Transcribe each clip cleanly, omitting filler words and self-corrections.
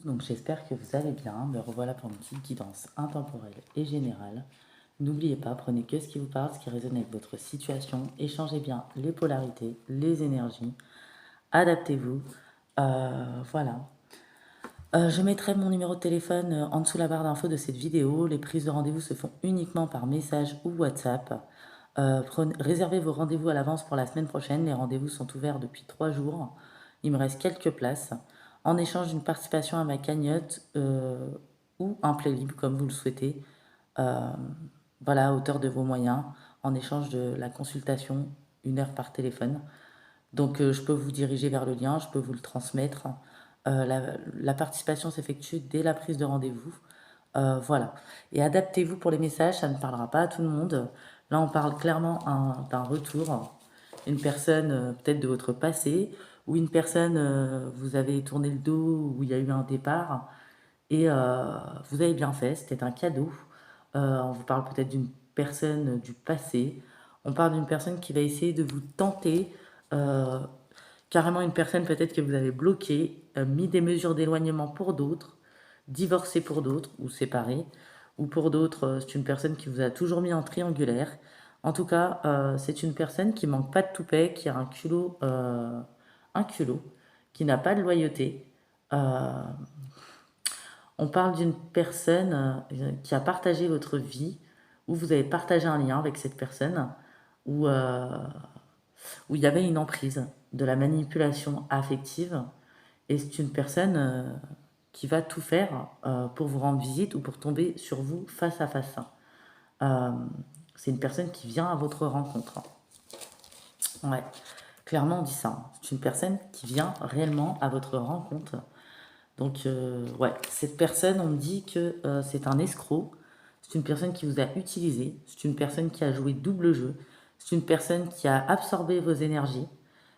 Donc j'espère que vous allez bien. Me revoilà pour une petite guidance intemporelle et générale. N'oubliez pas, prenez que ce qui vous parle, ce qui résonne avec votre situation. Échangez bien les polarités, les énergies. Adaptez-vous. Voilà. Je mettrai mon numéro de téléphone en dessous la barre d'infos de cette vidéo. Les prises de rendez-vous se font uniquement par message ou WhatsApp. Réservez vos rendez-vous à l'avance pour la semaine prochaine. Les rendez-vous sont ouverts depuis 3 jours. Il me reste quelques places. En échange d'une participation à ma cagnotte ou un play libre, comme vous le souhaitez. Euh, voilà, à hauteur de vos moyens. En échange de la consultation, 1 heure par téléphone. Donc je peux vous diriger vers le lien, je peux vous le transmettre. La participation s'effectue dès la prise de rendez-vous. Voilà. Et adaptez-vous pour les messages, ça ne parlera pas à tout le monde. Là, on parle clairement d'un retour. Une personne peut-être de votre passé, ou une personne, vous avez tourné le dos, où il y a eu un départ, et vous avez bien fait, c'était un cadeau. On vous parle peut-être d'une personne du passé. On parle d'une personne qui va essayer de vous tenter. euh, Carrément une personne peut-être que vous avez bloquée, mis des mesures d'éloignement pour d'autres, divorcé pour d'autres ou séparé, ou pour d'autres, c'est une personne qui vous a toujours mis en triangulaire. En tout cas, c'est une personne qui manque pas de toupet, qui a un culot, qui n'a pas de loyauté. Euh, on parle d'une personne qui a partagé votre vie, où vous avez partagé un lien avec cette personne, où, où il y avait une emprise, de la manipulation affective. Et c'est une personne qui va tout faire pour vous rendre visite ou pour tomber sur vous face à face. Euh, c'est une personne qui vient à votre rencontre. Ouais, clairement on dit ça. C'est une personne qui vient réellement à votre rencontre. Donc ouais, cette personne, on me dit que c'est un escroc. C'est une personne qui vous a utilisé. C'est une personne qui a joué double jeu. C'est une personne qui a absorbé vos énergies.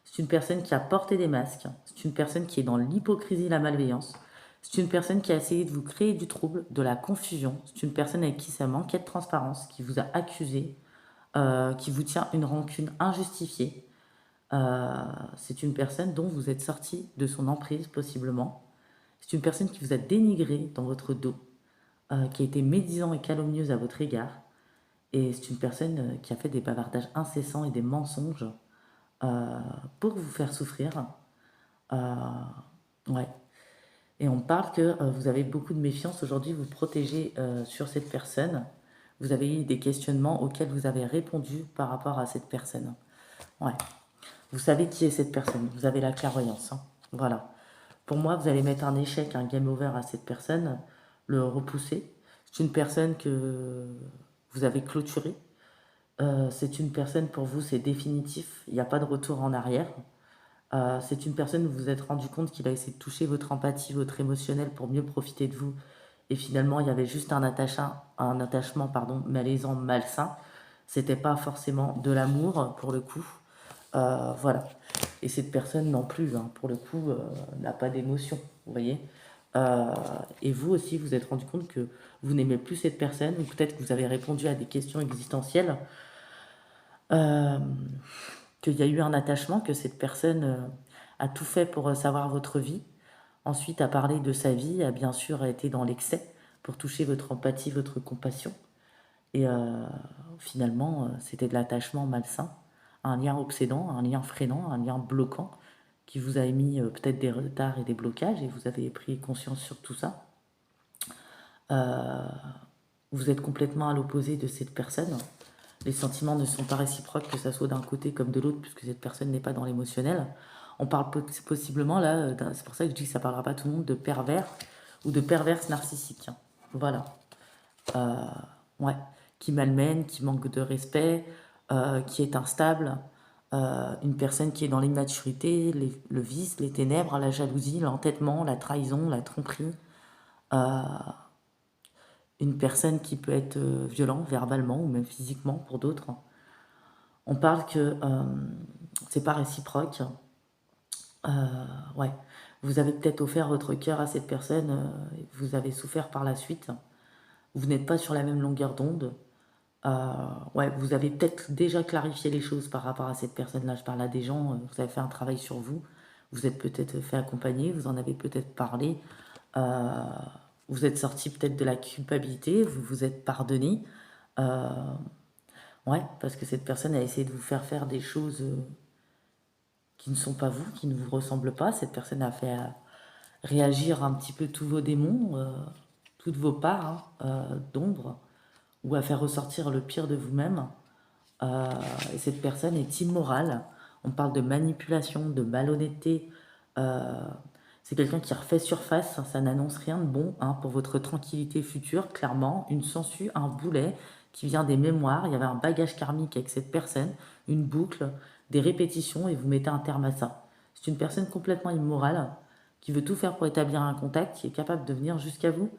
C'est une personne qui a porté des masques. C'est une personne qui est dans l'hypocrisie et la malveillance. C'est une personne qui a essayé de vous créer du trouble, de la confusion. C'est une personne avec qui ça manquait de transparence, qui vous a accusé, qui vous tient une rancune injustifiée. C'est une personne dont vous êtes sorti de son emprise, possiblement. C'est une personne qui vous a dénigré dans votre dos, qui a été médisant et calomnieuse à votre égard. Et c'est une personne qui a fait des bavardages incessants et des mensonges euh, pour vous faire souffrir. Euh, ouais. Et on parle que vous avez beaucoup de méfiance aujourd'hui, vous protégez sur cette personne. Vous avez eu des questionnements auxquels vous avez répondu par rapport à cette personne. Ouais. Vous savez qui est cette personne, vous avez la clairvoyance. Hein. Voilà. Pour moi, vous allez mettre un échec, un game over à cette personne, le repousser. C'est une personne que vous avez clôturée. C'est une personne, pour vous, c'est définitif. Il n'y a pas de retour en arrière. C'est une personne où vous vous êtes rendu compte qu'il a essayé de toucher votre empathie, votre émotionnel pour mieux profiter de vous. Et finalement, il y avait juste un attachement pardon, malaisant, malsain. C'était pas forcément de l'amour, pour le coup. Voilà. Et cette personne non plus, hein, pour le coup, n'a pas d'émotion, vous voyez. Euh, et vous aussi, vous êtes rendu compte que vous n'aimez plus cette personne, ou peut-être que vous avez répondu à des questions existentielles, euh, qu'il y a eu un attachement, que cette personne a tout fait pour savoir votre vie, ensuite a parlé de sa vie, a bien sûr été dans l'excès pour toucher votre empathie, votre compassion. Et finalement, c'était de l'attachement malsain, un lien obsédant, un lien freinant, un lien bloquant qui vous a émis peut-être des retards et des blocages et vous avez pris conscience sur tout ça. Euh, vous êtes complètement à l'opposé de cette personne. Les sentiments ne sont pas réciproques, que ça soit d'un côté comme de l'autre, puisque cette personne n'est pas dans l'émotionnel. On parle possiblement là, c'est pour ça que je dis que ça ne parlera pas à tout le monde, de pervers ou de perverse narcissique. Hein. Voilà. Euh, ouais, qui malmène, qui manque de respect, qui est instable, une personne qui est dans l'immaturité, le vice, les ténèbres, la jalousie, l'entêtement, la trahison, la tromperie, euh, une personne qui peut être violente verbalement ou même physiquement pour d'autres. On parle que c'est pas réciproque. Ouais, vous avez peut-être offert votre cœur à cette personne, vous avez souffert par la suite. Vous n'êtes pas sur la même longueur d'onde. Ouais, vous avez peut-être déjà clarifié les choses par rapport à cette personne-là. Je parle à des gens, vous avez fait un travail sur vous, vous êtes peut-être fait accompagner, vous en avez peut-être parlé. Euh, vous êtes sorti peut-être de la culpabilité, vous vous êtes pardonné. Euh, ouais, parce que cette personne a essayé de vous faire faire des choses qui ne sont pas vous, qui ne vous ressemblent pas. Cette personne a fait réagir un petit peu tous vos démons, toutes vos parts d'ombre, ou à faire ressortir le pire de vous-même. Euh, et cette personne est immorale. On parle de manipulation, de malhonnêteté. Euh, c'est quelqu'un qui refait surface. Ça n'annonce rien de bon pour votre tranquillité future. Clairement, une sangsue, un boulet qui vient des mémoires. Il y avait un bagage karmique avec cette personne, une boucle, des répétitions, et vous mettez un terme à ça. C'est une personne complètement immorale qui veut tout faire pour établir un contact, qui est capable de venir jusqu'à vous.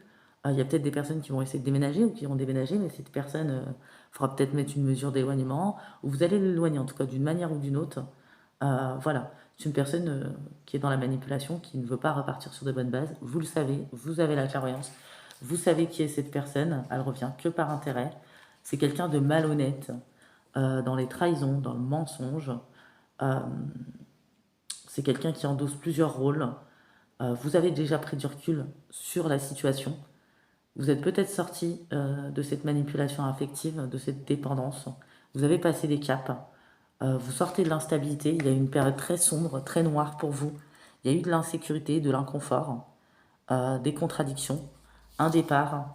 Il y a peut-être des personnes qui vont essayer de déménager ou qui vont déménager, mais cette personne faudra peut-être mettre une mesure d'éloignement, ou vous allez l'éloigner en tout cas d'une manière ou d'une autre. Voilà, c'est une personne qui est dans la manipulation, qui ne veut pas repartir sur de bonnes bases. Vous le savez, vous avez la clairvoyance, vous savez qui est cette personne, elle revient que par intérêt. C'est quelqu'un de malhonnête, dans les trahisons, dans le mensonge. Euh, c'est quelqu'un qui endosse plusieurs rôles. Vous avez déjà pris du recul sur la situation. Vous êtes peut-être sorti de cette manipulation affective, de cette dépendance. Vous avez passé des caps. Vous sortez de l'instabilité. Il y a eu une période très sombre, très noire pour vous. Il y a eu de l'insécurité, de l'inconfort, des contradictions, un départ.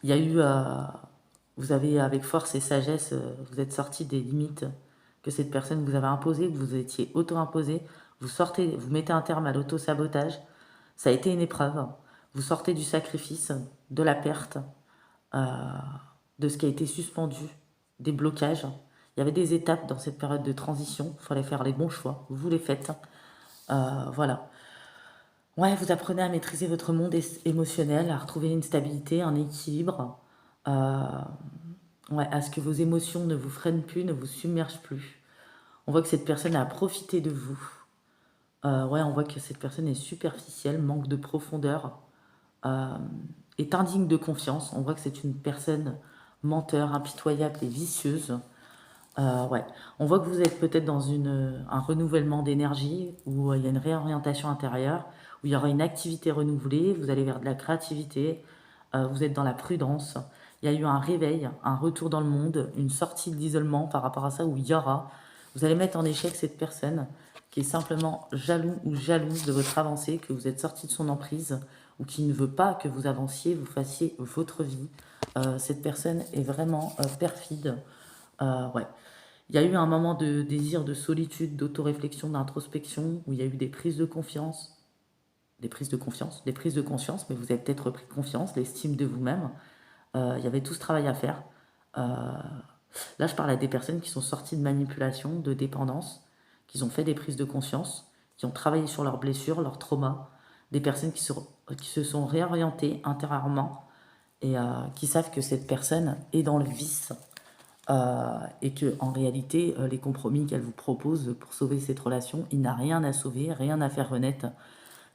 Il y a eu, vous avez avec force et sagesse, vous êtes sorti des limites que cette personne vous avait imposées, que vous étiez auto-imposé. Vous sortez, vous mettez un terme à l'auto-sabotage. Ça a été une épreuve. Vous sortez du sacrifice, de la perte, euh, de ce qui a été suspendu, des blocages. Il y avait des étapes dans cette période de transition. Il fallait faire les bons choix. Vous les faites. Voilà. Ouais, vous apprenez à maîtriser votre monde émotionnel, à retrouver une stabilité, un équilibre. Euh, ouais, à ce que vos émotions ne vous freinent plus, ne vous submergent plus. On voit que cette personne a profité de vous. Ouais, on voit que cette personne est superficielle, manque de profondeur, euh, est indigne de confiance. On voit que c'est une personne menteur, impitoyable et vicieuse. Ouais. On voit que vous êtes peut-être dans un renouvellement d'énergie, où il y a une réorientation intérieure, où il y aura une activité renouvelée, vous allez vers de la créativité, vous êtes dans la prudence. Il y a eu un réveil, un retour dans le monde, une sortie de l'isolement par rapport à ça, où il y aura. Vous allez mettre en échec cette personne qui est simplement jaloux ou jalouse de votre avancée, que vous êtes sorti de son emprise, ou qui ne veut pas que vous avanciez, vous fassiez votre vie. Cette personne est vraiment perfide. Ouais. Il y a eu un moment de désir de solitude, d'autoréflexion, d'introspection, où il y a eu des prises de confiance, des prises de conscience, mais vous avez peut-être repris confiance, l'estime de vous-même. Il y avait tout ce travail à faire. Euh, Là, je parle à des personnes qui sont sorties de manipulation, de dépendance, qui ont fait des prises de conscience, qui ont travaillé sur leurs blessures, leurs traumas, des personnes qui se sont réorientées intérieurement et qui savent que cette personne est dans le vice, et que en réalité, les compromis qu'elle vous propose pour sauver cette relation, il n'a rien à sauver, rien à faire renaître,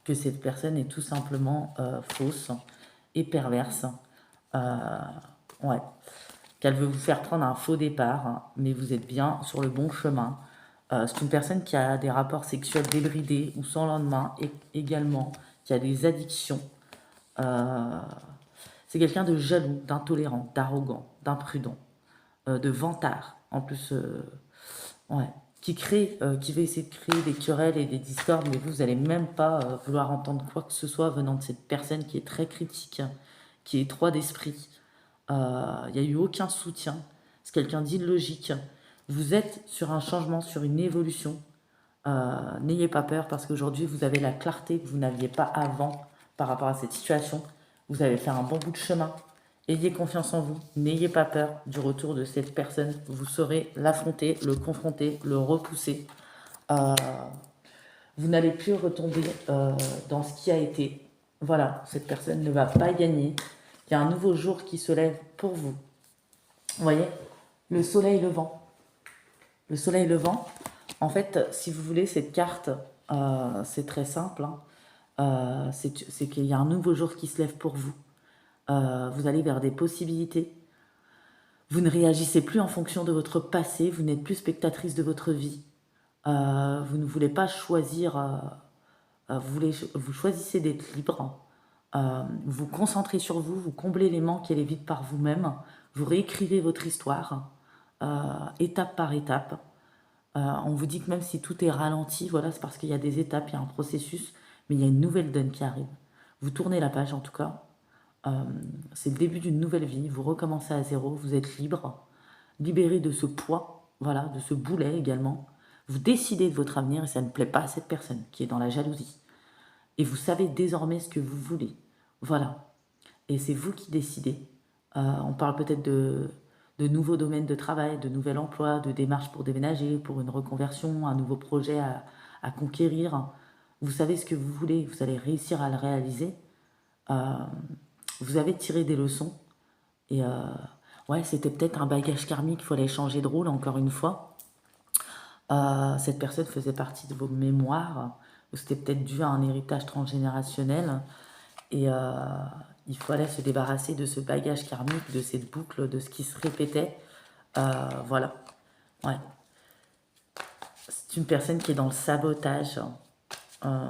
que cette personne est tout simplement fausse et perverse. Euh, ouais. Qu'elle veut vous faire prendre un faux départ, mais vous êtes bien sur le bon chemin. C'est une personne qui a des rapports sexuels débridés ou sans lendemain, et également qui a des addictions. Euh, c'est quelqu'un de jaloux, d'intolérant, d'arrogant, d'imprudent, de vantard. En plus, ouais, qui va essayer de créer des querelles et des discordes, mais vous n'allez même pas vouloir entendre quoi que ce soit venant de cette personne qui est très critique, qui est étroit d'esprit. Il n'y a eu aucun soutien. C'est quelqu'un d'illogique. Vous êtes sur un changement, sur une évolution. N'ayez pas peur parce qu'aujourd'hui, vous avez la clarté que vous n'aviez pas avant par rapport à cette situation. Vous avez fait un bon bout de chemin. Ayez confiance en vous. N'ayez pas peur du retour de cette personne. Vous saurez l'affronter, le confronter, le repousser. Euh, vous n'allez plus retomber dans ce qui a été. Voilà, cette personne ne va pas gagner. Il y a un nouveau jour qui se lève pour vous. Vous voyez, le soleil levant. Le soleil levant, en fait, si vous voulez, cette carte, c'est très simple, hein. C'est qu'il y a un nouveau jour qui se lève pour vous. Vous allez vers des possibilités. Vous ne réagissez plus en fonction de votre passé. Vous n'êtes plus spectatrice de votre vie. Vous ne voulez pas choisir vous choisissez d'être libre, vous vous concentrez sur vous, vous comblez les manques et les vides par vous-même, vous réécrivez votre histoire, étape par étape. On vous dit que même si tout est ralenti, voilà, c'est parce qu'il y a des étapes, il y a un processus, mais il y a une nouvelle donne qui arrive. Vous tournez la page en tout cas. Euh, c'est le début d'une nouvelle vie. Vous recommencez à zéro. Vous êtes libre, libéré de ce poids, voilà, de ce boulet également. Vous décidez de votre avenir et ça ne plaît pas à cette personne qui est dans la jalousie. Et vous savez désormais ce que vous voulez. Voilà. Et c'est vous qui décidez. On parle peut-être de nouveaux domaines de travail, de nouvel emploi, de démarches pour déménager, pour une reconversion, un nouveau projet à conquérir. Vous savez ce que vous voulez, vous allez réussir à le réaliser. Euh, vous avez tiré des leçons. Et ouais, c'était peut-être un bagage karmique, il fallait changer de rôle encore une fois. Cette personne faisait partie de vos mémoires, ou c'était peut-être dû à un héritage transgénérationnel. Et il fallait se débarrasser de ce bagage karmique, de cette boucle, de ce qui se répétait. Voilà. Ouais. C'est une personne qui est dans le sabotage. Euh,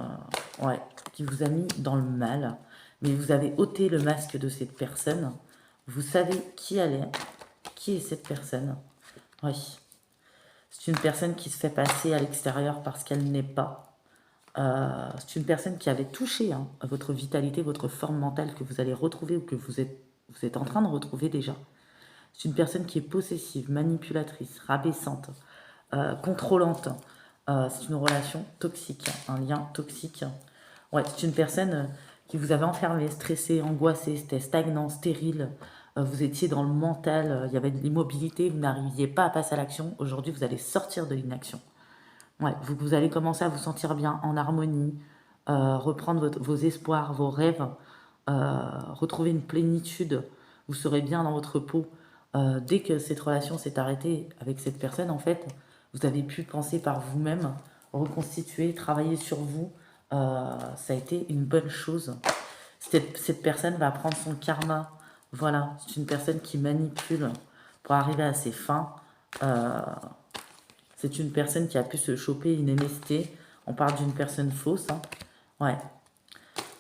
ouais. Qui vous a mis dans le mal. Mais vous avez ôté le masque de cette personne. Vous savez qui elle est. Qui est cette personne. Oui. C'est une personne qui se fait passer à l'extérieur parce qu'elle n'est pas. C'est une personne qui avait touché à votre vitalité, votre forme mentale que vous allez retrouver ou que vous êtes en train de retrouver déjà. C'est une personne qui est possessive, manipulatrice, rabaissante, contrôlante. C'est une relation toxique, un lien toxique. Ouais, c'est une personne qui vous avait enfermé, stressé, angoissé, c'était stagnant, stérile. Vous étiez dans le mental, il y avait de l'immobilité, vous n'arriviez pas à passer à l'action. Aujourd'hui, vous allez sortir de l'inaction. Ouais, vous allez commencer à vous sentir bien, en harmonie, reprendre vos espoirs, vos rêves, retrouver une plénitude. Vous serez bien dans votre peau. Dès que cette relation s'est arrêtée avec cette personne, en fait, vous avez pu penser par vous-même, reconstituer, travailler sur vous. Ça a été une bonne chose. Cette personne va prendre son karma. Voilà, c'est une personne qui manipule pour arriver à ses fins. Euh, c'est une personne qui a pu se choper une MST. On parle d'une personne fausse. Ouais.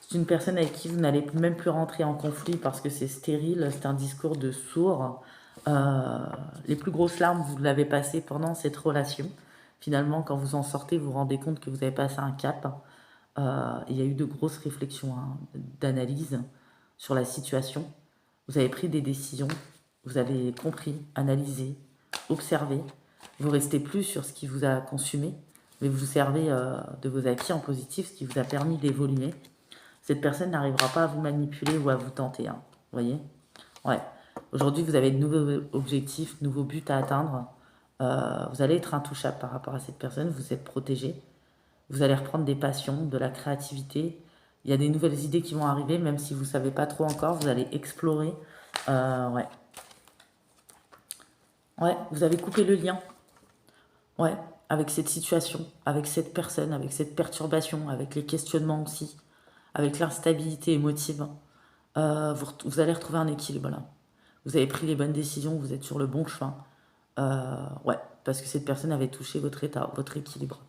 C'est une personne avec qui vous n'allez même plus rentrer en conflit parce que c'est stérile, c'est un discours de sourd. Les plus grosses larmes, vous l'avez passé pendant cette relation. Finalement, quand vous en sortez, vous vous rendez compte que vous avez passé un cap. Il y a eu de grosses réflexions, d'analyse sur la situation. Vous avez pris des décisions, vous avez compris, analysé, observé. Vous restez plus sur ce qui vous a consumé, mais vous vous servez de vos acquis en positif, ce qui vous a permis d'évoluer. Cette personne n'arrivera pas à vous manipuler ou à vous tenter. Vous voyez? Ouais. Aujourd'hui, vous avez de nouveaux objectifs, de nouveaux buts à atteindre. Vous allez être intouchable par rapport à cette personne, vous êtes protégé. Vous allez reprendre des passions, de la créativité. Il y a des nouvelles idées qui vont arriver, même si vous ne savez pas trop encore, vous allez explorer. Ouais. Ouais, vous avez coupé le lien. Ouais, avec cette situation, avec cette personne, avec cette perturbation, avec les questionnements aussi, avec l'instabilité émotive. Vous allez retrouver un équilibre là. Vous avez pris les bonnes décisions, vous êtes sur le bon chemin. Ouais, parce que cette personne avait touché votre état, votre équilibre.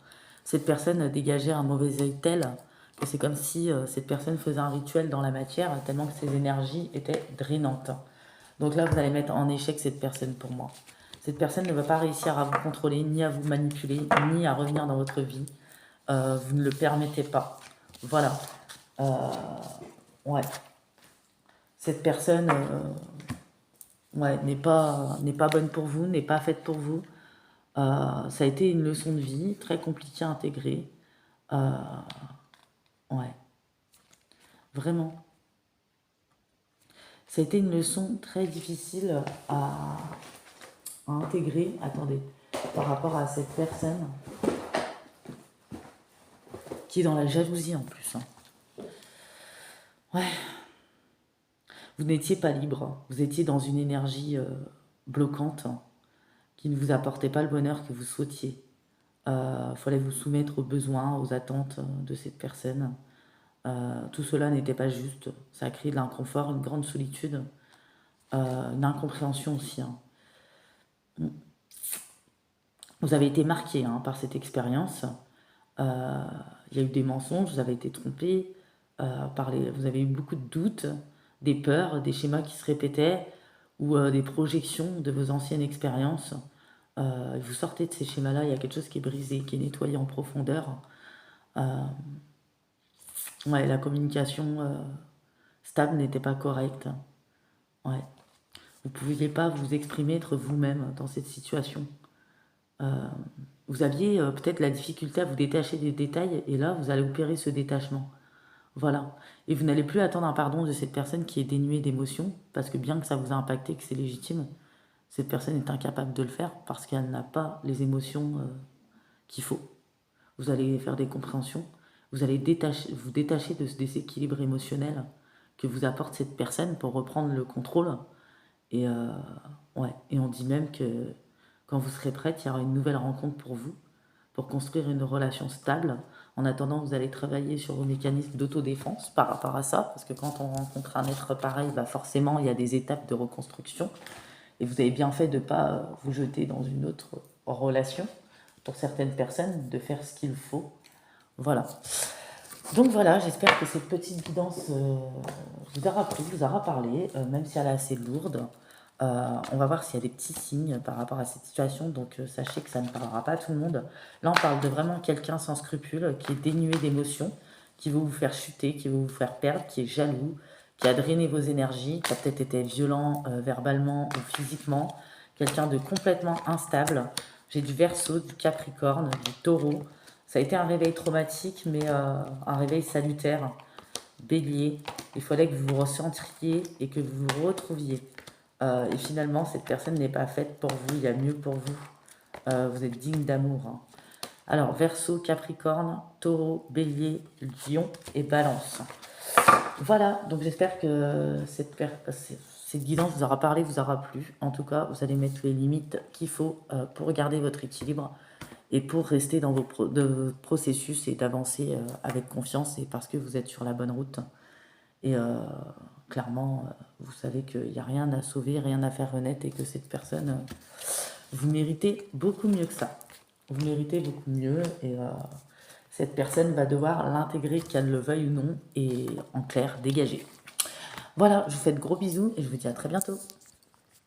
Cette personne dégageait un mauvais œil tel que c'est comme si cette personne faisait un rituel dans la matière, tellement que ses énergies étaient drainantes. Donc là, vous allez mettre en échec cette personne pour moi. Cette personne ne va pas réussir à vous contrôler, ni à vous manipuler, ni à revenir dans votre vie. Vous ne le permettez pas. Voilà. Euh, ouais. Cette personne ouais, n'est pas bonne pour vous, n'est pas faite pour vous. Ça a été une leçon de vie très compliquée à intégrer. Euh, ouais, vraiment. Ça a été une leçon très difficile à intégrer. Attendez, par rapport à cette personne qui est dans la jalousie en plus. Ouais, vous n'étiez pas libre. Vous étiez dans une énergie bloquante qui ne vous apportait pas le bonheur que vous souhaitiez. Il fallait vous soumettre aux besoins, aux attentes de cette personne. Tout cela n'était pas juste. Ça a créé de l'inconfort, une grande solitude, une incompréhension aussi. Vous avez été marqué par cette expérience. Il y a eu des mensonges, vous avez été trompé, vous avez eu beaucoup de doutes, des peurs, des schémas qui se répétaient ou des projections de vos anciennes expériences. Vous sortez de ces schémas-là, il y a quelque chose qui est brisé, qui est nettoyé en profondeur. Ouais, la communication stable n'était pas correcte. Ouais. Vous ne pouviez pas vous exprimer, être vous-même dans cette situation. Vous aviez peut-être la difficulté à vous détacher des détails et là, vous allez opérer ce détachement. Voilà. Et vous n'allez plus attendre un pardon de cette personne qui est dénuée d'émotions, parce que bien que ça vous a impacté, que c'est légitime, cette personne est incapable de le faire parce qu'elle n'a pas les émotions qu'il faut. Vous allez faire des compréhensions, vous allez vous détacher de ce déséquilibre émotionnel que vous apporte cette personne pour reprendre le contrôle. Et, ouais. Et on dit même que quand vous serez prête, il y aura une nouvelle rencontre pour vous, pour construire une relation stable. En attendant, vous allez travailler sur vos mécanismes d'autodéfense par rapport à ça, parce que quand on rencontre un être pareil, bah forcément, il y a des étapes de reconstruction. Et vous avez bien fait de ne pas vous jeter dans une autre relation. Pour certaines personnes, de faire ce qu'il faut. Voilà. Donc voilà, j'espère que cette petite guidance vous aura plu, vous aura parlé, même si elle est assez lourde. On va voir s'il y a des petits signes par rapport à cette situation, donc sachez que ça ne parlera pas à tout le monde. Là, on parle de vraiment quelqu'un sans scrupule, qui est dénué d'émotions, qui veut vous faire chuter, qui veut vous faire perdre, qui est jaloux, qui a drainé vos énergies, qui a peut-être été violent verbalement ou physiquement, quelqu'un de complètement instable. J'ai du Verseau, du Capricorne, du Taureau. Ça a été un réveil traumatique, mais un réveil salutaire. Bélier, il fallait que vous vous recentriez et que vous vous retrouviez. Et finalement, cette personne n'est pas faite pour vous, il y a mieux pour vous. Vous êtes digne d'amour. Hein. Alors, Verseau, Capricorne, Taureau, Bélier, Lion et Balance. Voilà, donc j'espère que cette guidance vous aura parlé, vous aura plu. En tout cas, vous allez mettre les limites qu'il faut pour garder votre équilibre et pour rester dans vos processus et d'avancer avec confiance et parce que vous êtes sur la bonne route. Et clairement, vous savez qu'il n'y a rien à sauver, rien à faire renaître et que cette personne, vous méritez beaucoup mieux que ça. Vous méritez beaucoup mieux et cette personne va devoir l'intégrer, qu'elle le veuille ou non, et en clair, dégager. Voilà, je vous fais de gros bisous et je vous dis à très bientôt.